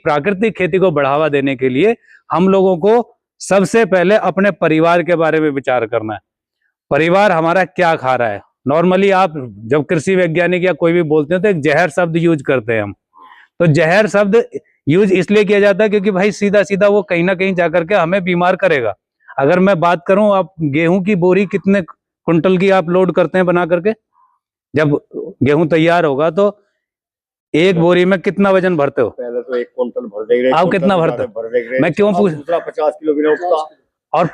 प्राकृतिक खेती को बढ़ावा देने के लिए हम लोगों को सबसे पहले अपने परिवार के बारे में विचार करना है। परिवार हमारा क्या खा रहा है। नॉर्मली आप जब कृषि वैज्ञानिक या कोई भी बोलते हैं तो एक जहर शब्द यूज करते हैं हम। तो जहर शब्द यूज इसलिए किया जाता है क्योंकि भाई सीधा सीधा वो कहीं ना कहीं जाकर के हमें बीमार करेगा। अगर मैं बात करूं, आप गेहूं की बोरी कितने कुंटल की आप लोड करते हैं बना करके? जब गेहूं तैयार होगा तो एक बोरी में कितना वजन भरते हो? पहले तो 1 कुंटल भर देंगे। आप कितना भरते हो? मैं क्यों पूछ, दूसरा 50 किलो भी नहीं उठता। और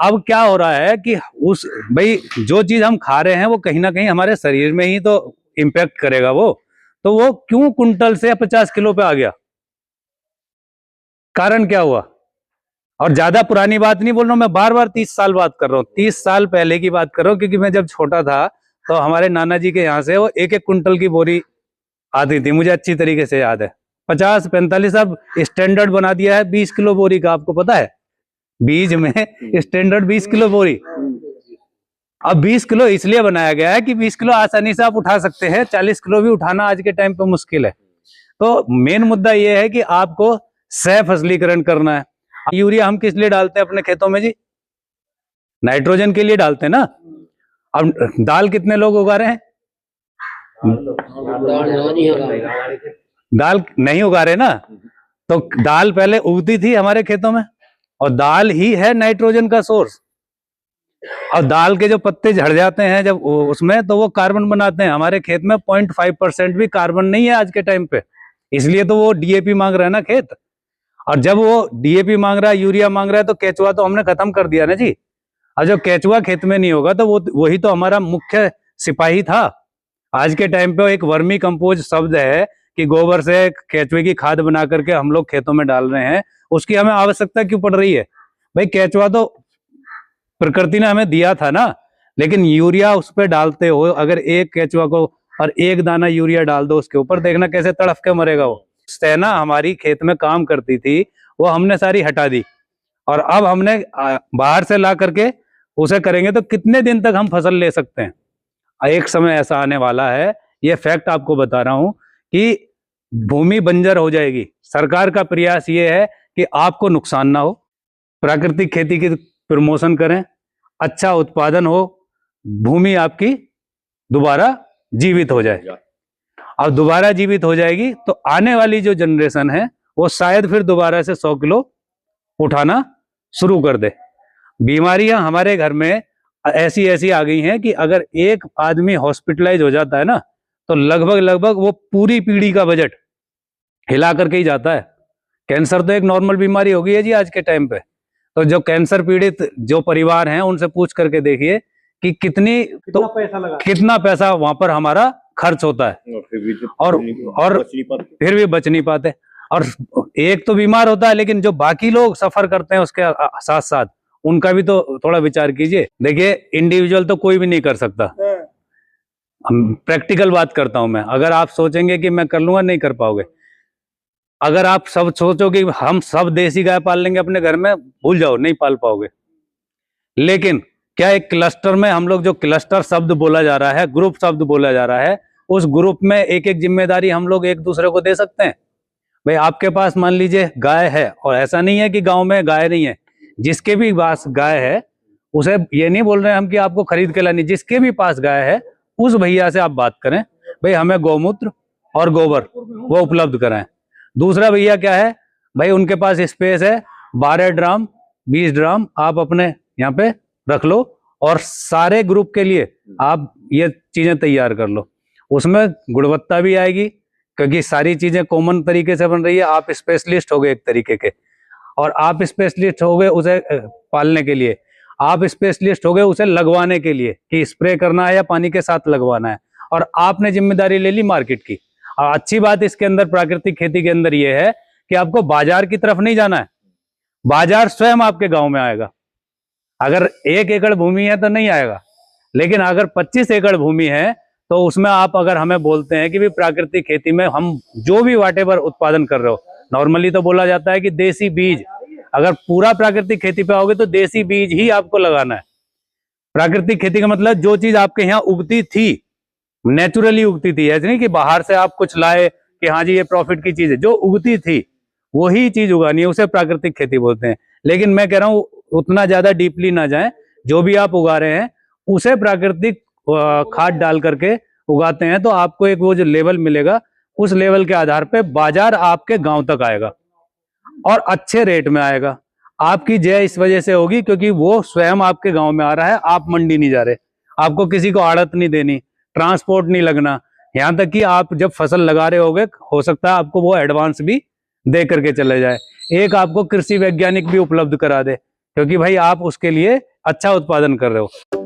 अब क्या हो रहा है कि उस भाई जो चीज हम खा रहे हैं वो कहीं ना कहीं हमारे शरीर में ही तो इम्पैक्ट करेगा वो। तो वो क्यों कुंटल से 50 किलो पे आ गया? कारण क्या हुआ? और ज्यादा पुरानी बात नहीं बोल रहा हूं मैं, बार बार 30 साल बात कर रहा हूँ, 30 साल पहले की बात कर रहा हूँ। क्योंकि मैं जब छोटा था तो हमारे नाना जी के यहाँ से वो 1-1 कुंटल की बोरी आती थी, मुझे अच्छी तरीके से याद है। 50-45 अब स्टैंडर्ड बना दिया है 20 किलो बोरी का, आपको पता है? बीज में स्टैंडर्ड 20 किलो बोरी। अब 20 किलो इसलिए बनाया गया है कि 20 किलो आसानी से आप उठा सकते हैं, 40 किलो भी उठाना आज के टाइम पे मुश्किल है। तो मेन मुद्दा यह है कि आपको सह फसलीकरण करना है। यूरिया हम किस लिए डालते हैं अपने खेतों में जी? नाइट्रोजन के लिए डालते हैं ना। अब दाल कितने लोग उगा रहे हैं? दाल नहीं उगा रहे ना। तो दाल पहले उगती थी हमारे खेतों में, और दाल ही है नाइट्रोजन का सोर्स। और दाल के जो पत्ते झड़ जाते हैं जब उसमें, तो वो कार्बन बनाते हैं। हमारे खेत में 0.5% भी कार्बन नहीं है आज के टाइम पे, इसलिए तो वो डीएपी मांग रहा है ना खेत। और जब वो डीएपी मांग रहा है, यूरिया मांग रहा है, तो केचुआ तो हमने खत्म कर दिया ना जी। और जब केचुआ खेत में नहीं होगा तो वही तो हमारा मुख्य सिपाही था। आज के टाइम पे एक वर्मी कंपोज शब्द है कि गोबर से केचुए की खाद बना करके हम लोग खेतों में डाल रहे हैं। उसकी हमें आवश्यकता क्यों पड़ रही है भाई? केचुआ तो प्रकृति ने हमें दिया था ना, लेकिन यूरिया उस पर डालते हो, अगर एक केचुआ को और एक दाना यूरिया डाल दो उसके ऊपर, देखना कैसे तड़फ के मरेगा वो। सेना हमारी खेत में काम करती थी, वो हमने सारी हटा दी, और अब हमने बाहर से ला करके उसे करेंगे तो कितने दिन तक हम फसल ले सकते हैं? एक समय ऐसा आने वाला है, ये फैक्ट आपको बता रहा हूं, कि भूमि बंजर हो जाएगी। सरकार का प्रयास ये है कि आपको नुकसान ना हो, प्राकृतिक खेती की प्रमोशन करें, अच्छा उत्पादन हो, भूमि आपकी दोबारा जीवित हो जाए। अब दोबारा जीवित हो जाएगी तो आने वाली जो जनरेशन है वो शायद फिर दोबारा से 100 किलो उठाना शुरू कर दे। बीमारियां हमारे घर में ऐसी ऐसी आ गई हैं कि अगर एक आदमी हॉस्पिटलाइज हो जाता है ना, तो लगभग वो पूरी पीढ़ी का बजट हिला करके ही जाता है। कैंसर तो एक नॉर्मल बीमारी हो गई है जी आज के टाइम पे। तो जो कैंसर पीड़ित जो परिवार हैं उनसे पूछ करके देखिए कि कितना पैसा वहां पर हमारा खर्च होता है, और फिर भी बच नहीं पाते। और एक तो बीमार होता है, लेकिन जो बाकी लोग सफर करते हैं उसके साथ साथ उनका भी तो थोड़ा विचार कीजिए। देखिए, इंडिविजुअल तो कोई भी नहीं कर सकता। प्रैक्टिकल बात करता हूं मैं। अगर आप सोचेंगे कि मैं कर लूंगा, नहीं कर पाओगे। अगर आप सब सोचो कि हम सब देसी गाय पाल लेंगे अपने घर में, भूल जाओ, नहीं पाल पाओगे। लेकिन क्या एक क्लस्टर में हम लोग, जो क्लस्टर शब्द बोला जा रहा है, ग्रुप शब्द बोला जा रहा है, उस ग्रुप में एक एक जिम्मेदारी हम लोग एक दूसरे को दे सकते हैं? भाई आपके पास मान लीजिए गाय है, और ऐसा नहीं है कि गांव में गाय नहीं है, जिसके भी पास गाय है उसे ये नहीं बोल रहे हैं हम कि आपको खरीद के लानी, जिसके भी पास गाय है उस भैया से आप बात करें, भाई हमें गौमूत्र और गोबर वो उपलब्ध कराएं। दूसरा भैया क्या है भाई, उनके पास स्पेस है, 12 ड्राम 20 ड्राम आप अपने यहाँ पे रख लो, और सारे ग्रुप के लिए आप ये चीजें तैयार कर लो। उसमें गुणवत्ता भी आएगी, क्योंकि सारी चीजें कॉमन तरीके से बन रही है। आप स्पेशलिस्ट हो गए एक तरीके के, और आप स्पेशलिस्ट हो गए उसे पालने के लिए, आप स्पेशलिस्ट हो गए उसे लगवाने के लिए कि स्प्रे करना है या पानी के साथ लगवाना है, और आपने जिम्मेदारी ले ली मार्केट की। और अच्छी बात इसके अंदर, प्राकृतिक खेती के अंदर ये है कि आपको बाजार की तरफ नहीं जाना है, बाजार स्वयं आपके गांव में आएगा। अगर 1 एकड़ भूमि है तो नहीं आएगा, लेकिन अगर 25 एकड़ भूमि है तो उसमें आप अगर हमें बोलते हैं कि भी प्राकृतिक खेती में हम जो भी वाटेवर उत्पादन कर रहे हो, नॉर्मली तो बोला जाता है कि देसी बीज, अगर पूरा प्राकृतिक खेती पे आओगे तो देसी बीज ही आपको लगाना है। प्राकृतिक खेती का मतलब जो चीज आपके यहाँ उगती थी, नेचुरली उगती थी, ऐसे नहीं कि बाहर से आप कुछ लाए कि हाँ जी ये प्रॉफिट की चीज है, जो उगती थी वही चीज उगानी है, उसे प्राकृतिक खेती बोलते हैं। लेकिन मैं कह रहा हूँ उतना ज्यादा डीपली ना जाएं, जो भी आप उगा रहे हैं उसे प्राकृतिक खाद डाल करके उगाते हैं तो आपको एक वो जो लेवल मिलेगा, उस लेवल के आधार पे बाजार आपके गांव तक आएगा और अच्छे रेट में आएगा। आपकी जय इस वजह से होगी क्योंकि वो स्वयं आपके गांव में आ रहा है, आप मंडी नहीं जा रहे, आपको किसी को आड़त नहीं देनी, ट्रांसपोर्ट नहीं लगना, यहाँ तक कि आप जब फसल लगा रहे होगे हो सकता है आपको वो एडवांस भी दे करके चले जाए। एक आपको कृषि वैज्ञानिक भी उपलब्ध करा दे, क्योंकि भाई आप उसके लिए अच्छा उत्पादन कर रहे हो।